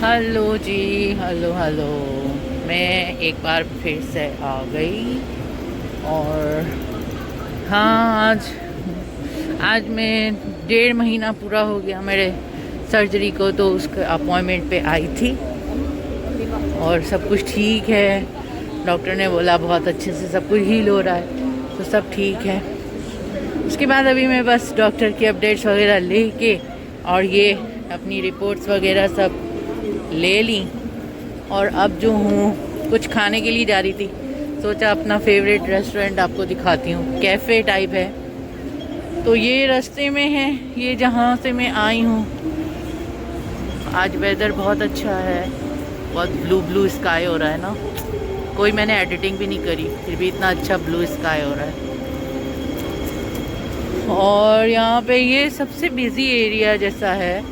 Hello जी। Hello hello. मैं एक बार फिर से आ गई। और हाँ, आज आज मैं 1.5 महीना पूरा हो गया मेरे सर्जरी को, तो उसके अपॉइंटमेंट पे आई थी और सब कुछ ठीक है। डॉक्टर ने बोला बहुत अच्छे से सब कुछ हील हो रहा है, तो सब ठीक है। उसके बाद अभी मैं बस डॉक्टर की अपडेट्स वगैरह ले के और ये अपनी रिपोर्ट्स वगैरह सब ले ली, और अब जो हूँ कुछ खाने के लिए जा रही थी। सोचा अपना फेवरेट रेस्टोरेंट आपको दिखाती हूँ, कैफ़े टाइप है। तो ये रास्ते में है, ये जहाँ से मैं आई हूँ। आज वेदर बहुत अच्छा है, बहुत ब्लू ब्लू स्काई हो रहा है ना। कोई मैंने एडिटिंग भी नहीं करी, फिर भी इतना अच्छा ब्लू स्काई हो रहा है। और यहाँ पे ये सबसे बिज़ी एरिया जैसा है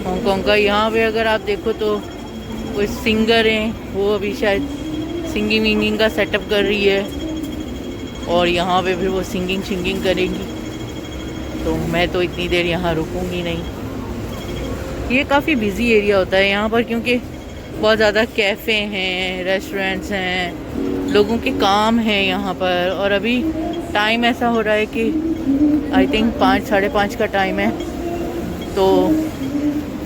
हांगकांग का। यहाँ पे अगर आप देखो तो कोई सिंगर हैं, वो अभी शायद सिंगिंग विंगिंग का सेटअप कर रही है, और यहाँ पे फिर वो सिंगिंग करेंगी। तो मैं तो इतनी देर यहाँ रुकूंगी नहीं। ये काफ़ी बिज़ी एरिया होता है यहाँ पर, क्योंकि बहुत ज़्यादा कैफ़े हैं, रेस्टोरेंट्स हैं, लोगों के काम हैं यहाँ पर। और अभी टाइम ऐसा हो रहा है कि आई थिंक 5 साढ़े 5 का टाइम है। तो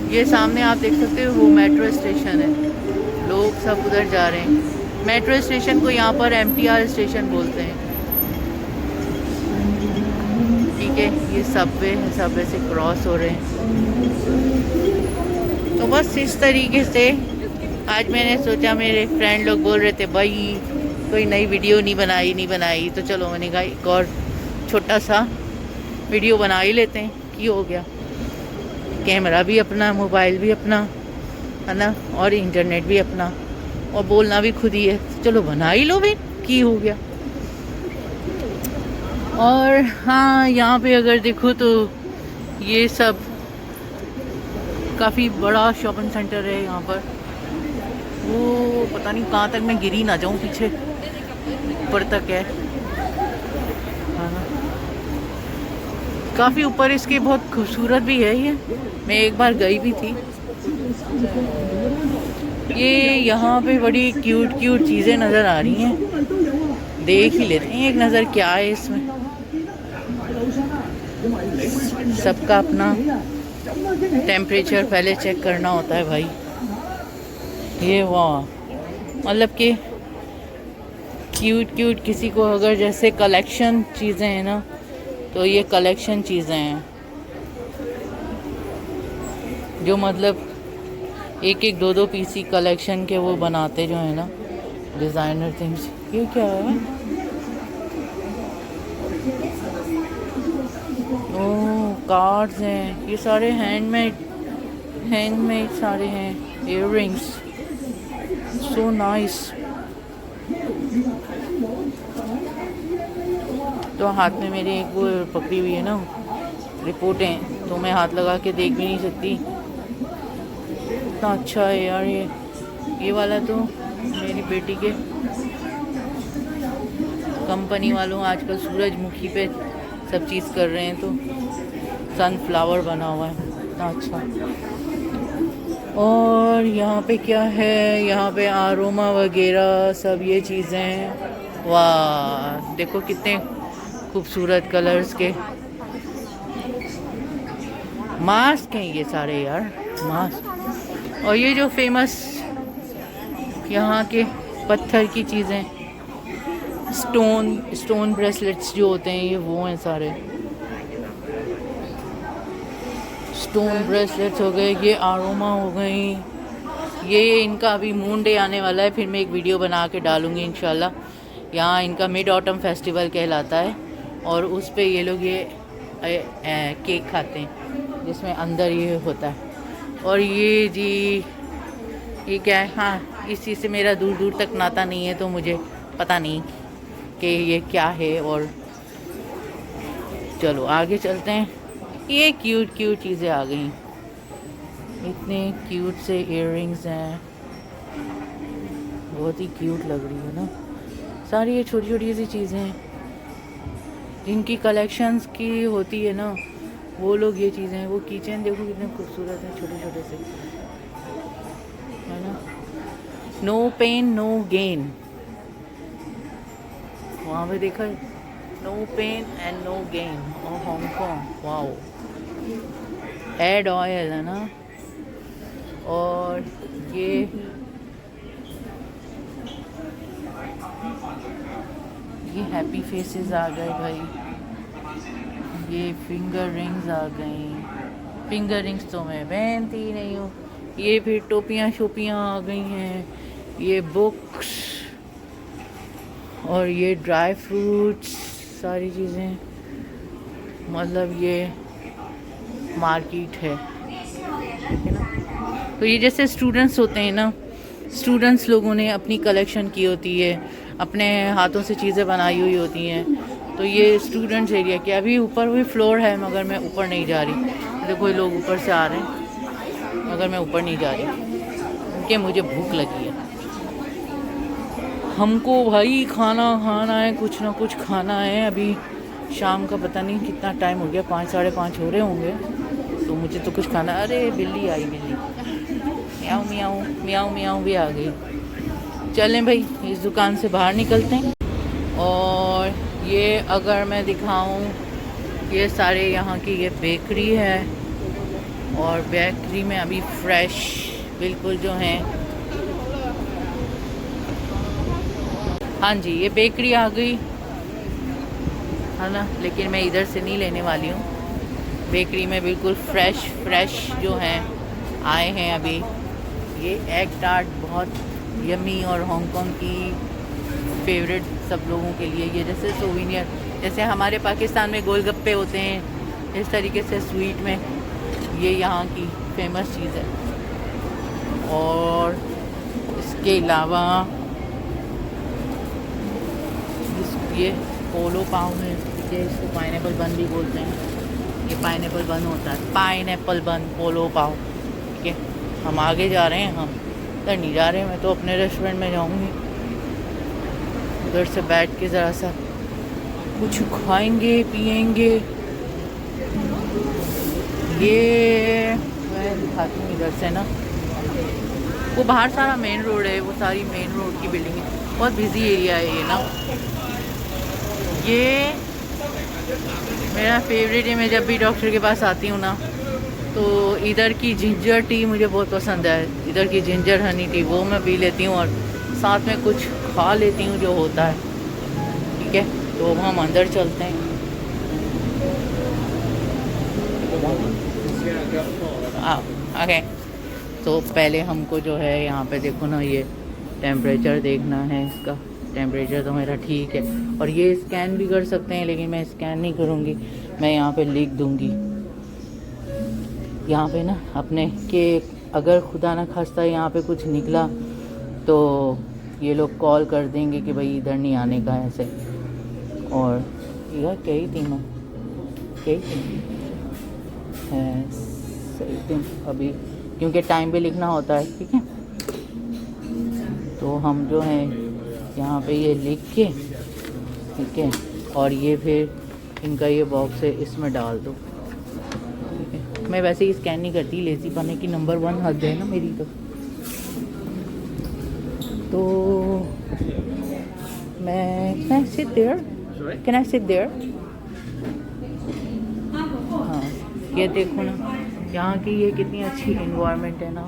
ये सामने आप देख सकते हो, वो मेट्रो स्टेशन है। लोग सब उधर जा रहे हैं। मेट्रो स्टेशन को यहाँ पर MTR स्टेशन बोलते हैं। ठीक है, ये सबवे है, सबवे से क्रॉस हो रहे हैं। तो बस इस तरीके से आज मैंने सोचा, मेरे फ्रेंड लोग बोल रहे थे भाई कोई नई वीडियो नहीं बनाई, तो चलो मैंने कहा एक और छोटा सा वीडियो बना ही लेते हैं। की हो गया, कैमरा भी अपना, मोबाइल भी अपना है ना, और इंटरनेट भी अपना, और बोलना भी खुद ही है, तो चलो बना ही लो भाई, की हो गया। और हाँ, यहाँ पे अगर देखो तो ये सब काफ़ी बड़ा शॉपिंग सेंटर है यहाँ पर। वो पता नहीं कहाँ तक मैं गिरी ना जाऊँ, पीछे ऊपर तक है। हाँ, काफ़ी ऊपर इसके, बहुत खूबसूरत भी है ये। मैं एक बार गई भी थी। ये यहाँ पे बड़ी क्यूट क्यूट चीज़ें नज़र आ रही हैं, देख ही लेते हैं एक नज़र क्या है इसमें। सबका अपना टेम्परेचर पहले चेक करना होता है भाई। ये वाह, मतलब कि क्यूट क्यूट, किसी को अगर जैसे कलेक्शन चीज़ें हैं ना, तो ये कलेक्शन चीज़ें हैं जो मतलब एक एक दो दो पीसी कलेक्शन के वो बनाते जो है ना, डिज़ाइनर थिंग्स। ये क्या है? ओह, कार्ड्स हैं, ये सारे हैंडमेड सारे हैं। Earrings, so nice. तो हाथ में मेरे एक वो पकड़ी हुई है ना रिपोर्टें, तो मैं हाथ लगा के देख भी नहीं सकती। इतना अच्छा है यार ये वाला तो मेरी बेटी के कंपनी वालों आजकल सूरजमुखी पे सब चीज़ कर रहे हैं, तो सनफ्लावर बना हुआ है, इतना अच्छा। और यहाँ पे क्या है, यहाँ पे आरोमा वगैरह सब ये चीज़ें। वाह, देखो कितने खूबसूरत कलर्स के मास्क हैं ये सारे यार, मास्क। और ये जो फेमस यहाँ के पत्थर की चीज़ें, स्टोन ब्रेसलेट्स जो होते हैं, ये वो हैं सारे। स्टोन ब्रेसलेट्स हो गए, ये आरोमा हो गई। ये इनका अभी मून डे आने वाला है, फिर मैं एक वीडियो बना के डालूँगी इंशाल्लाह। यहाँ इनका मिड ऑटम फेस्टिवल कहलाता है, और उस पे ये लोग ये केक खाते हैं जिसमें अंदर ये होता है। और ये जी, ये क्या है? हाँ, इस चीज़ से मेरा दूर दूर तक नाता नहीं है, तो मुझे पता नहीं कि ये क्या है। और चलो आगे चलते हैं। ये क्यूट क्यूट चीज़ें आ गई, इतने क्यूट से इयररिंग्स हैं, बहुत ही क्यूट लग रही है ना सारी ये छोटी छोटी सी चीज़ें हैं जिनकी कलेक्शंस की होती है ना, वो लोग ये चीज़ें हैं। वो कीचेन देखो कितने खूबसूरत हैं, छोटे छोटे से। है ना, नो पेन नो गेन। वहाँ पे देखा, no pain and no gain. और हांगकांग, वाओ, एड ऑयल है ना। और ये हैप्पी फेसेस आ गए भाई। ये फिंगर रिंग्स आ गई। फिंगर रिंग्स तो मैं पहनती ही नहीं हूँ। ये फिर टोपियाँ शोपियाँ आ गई हैं। ये बुक्स और ये ड्राई फ्रूट्स, सारी चीज़ें, मतलब ये मार्केट है, ठीक है ना। तो ये जैसे स्टूडेंट्स होते हैं ना, स्टूडेंट्स लोगों ने अपनी कलेक्शन की होती है, अपने हाथों से चीज़ें बनाई हुई होती हैं। तो ये स्टूडेंट्स एरिया के अभी ऊपर भी फ्लोर है, मगर मैं ऊपर नहीं जा रही। देखो कोई लोग ऊपर से आ रहे हैं, मगर मैं ऊपर नहीं जा रही क्योंकि मुझे भूख लगी है। हमको भाई खाना खाना है, कुछ ना कुछ खाना है। अभी शाम का पता नहीं कितना टाइम हो गया, 5 साढ़े 5 हो रहे होंगे, तो मुझे तो कुछ खाना। अरे बिल्ली आई, बिल्ली म्याऊं म्याऊं म्याऊं म्याऊं भी आ गई। चलें भाई इस दुकान से बाहर निकलते हैं। और ये अगर मैं दिखाऊं, ये सारे यहाँ की ये बेकरी है, और बेकरी में अभी फ्रेश बिल्कुल जो है। हाँ जी, ये बेकरी आ गई है ना, लेकिन मैं इधर से नहीं लेने वाली हूँ। बेकरी में बिल्कुल फ्रेश जो हैं आए हैं अभी। ये एग टार्ट बहुत यमी और हांगकांग की फेवरेट सब लोगों के लिए। ये जैसे सोविनियर, जैसे हमारे पाकिस्तान में गोलगप्पे होते हैं, इस तरीके से स्वीट में ये यहाँ की फेमस चीज़ है। और इसके अलावा ये पोलो पाव है, ये इसको पाइनएप्पल बन भी बोलते हैं। ये पाइनएप्पल बन होता है, पाइनएप्पल बन पोलो पाव, ठीक है। हम आगे जा रहे हैं, हम इधर नहीं जा रहे। मैं तो अपने रेस्टोरेंट में जाऊंगी, उधर से बैठ के ज़रा सा कुछ खाएंगे पिएंगे। ये मैं दिखाती हूँ इधर से ना, वो बाहर सारा मेन रोड है, वो सारी मेन रोड की बिल्डिंग है, बहुत बिजी एरिया है ये ना। ये मेरा फेवरेट है, मैं जब भी डॉक्टर के पास आती हूँ ना, तो इधर की जिंजर टी मुझे बहुत पसंद है। इधर की जिंजर हनी टी वो मैं पी लेती हूँ, और साथ में कुछ खा लेती हूँ जो होता है, ठीक है। तो हम अंदर चलते हैं। ओके, तो पहले हमको जो है यहाँ पे देखो ना, ये टेम्परेचर देखना है। इसका टेम्परेचर तो मेरा ठीक है, और ये स्कैन भी कर सकते हैं, लेकिन मैं स्कैन नहीं करूँगी, मैं यहाँ पे लिख दूँगी। यहाँ पे ना अपने के अगर खुदा ना खास्ता यहाँ पे कुछ निकला तो ये लोग कॉल कर देंगे कि भाई इधर नहीं आने का ऐसे। और यह कई थी मैं कई है सही थी अभी, क्योंकि टाइम पे लिखना होता है, ठीक है। तो हम जो है यहाँ पे ये लिख के, ठीक है, और ये फिर इनका ये बॉक्स है, इसमें डाल दो, ठीक है। मैं वैसे ही स्कैन नहीं करती, लेज़ी पने की नंबर 1 हद है ना मेरी। तो मैं can I sit there, can I sit there. हाँ, ये देखो ना यहाँ की ये कितनी अच्छी इन्वायरमेंट है ना।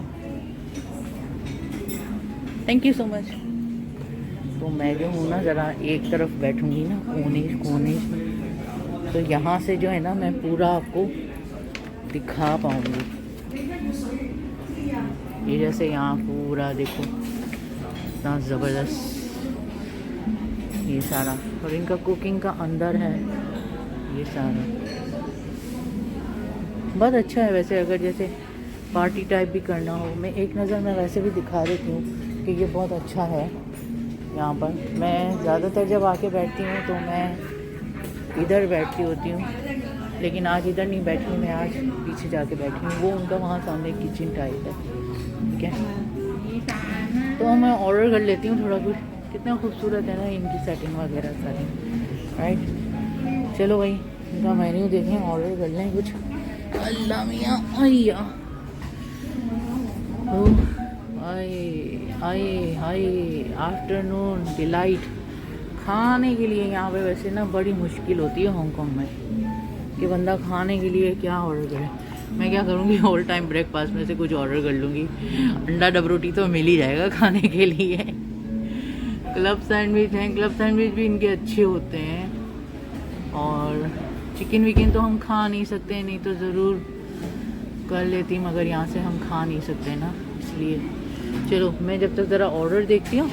Thank you so much. तो मैं जो हूँ ना ज़रा एक तरफ बैठूँगी ना, कोने में, तो यहाँ से जो है ना मैं पूरा आपको दिखा पाऊँगी। ये जैसे यहाँ पूरा देखो इतना ज़बरदस्त ये सारा, और इनका कुकिंग का अंदर है ये सारा, बहुत अच्छा है। वैसे अगर जैसे पार्टी टाइप भी करना हो, मैं एक नज़र मैं वैसे भी दिखा देती हूँ कि ये बहुत अच्छा है। यहाँ पर मैं ज़्यादातर जब आके बैठती हूँ तो मैं इधर बैठती होती हूँ, लेकिन आज इधर नहीं बैठी हूँ, मैं आज पीछे जाके बैठी हूँ। वो उनका वहाँ सामने किचन टाइप है, ठीक है। तो मैं ऑर्डर कर लेती हूँ थोड़ा कुछ। कितना खूबसूरत है ना इनकी सेटिंग वगैरह सारी, राइट। चलो भाई इनका मेन्यू देखें, ऑर्डर कर लें कुछ। अल्लाह मियाँ, अय्या, हाय हाय आफ्टरनून डिलाइट खाने के लिए यहाँ पे वैसे ना बड़ी मुश्किल होती है हांगकांग में कि बंदा खाने के लिए क्या ऑर्डर करे। मैं क्या करूँगी, ऑल टाइम ब्रेकफास्ट में से कुछ ऑर्डर कर लूँगी। अंडा डब रोटी तो मिल ही जाएगा खाने के लिए। क्लब सैंडविच हैं, क्लब सैंडविच भी इनके अच्छे होते हैं। और चिकन विकन तो हम खा नहीं सकते, नहीं तो ज़रूर कर लेती, मगर यहाँ से हम खा नहीं सकते ना, इसलिए चलो मैं जब तक ज़रा ऑर्डर देखती हूँ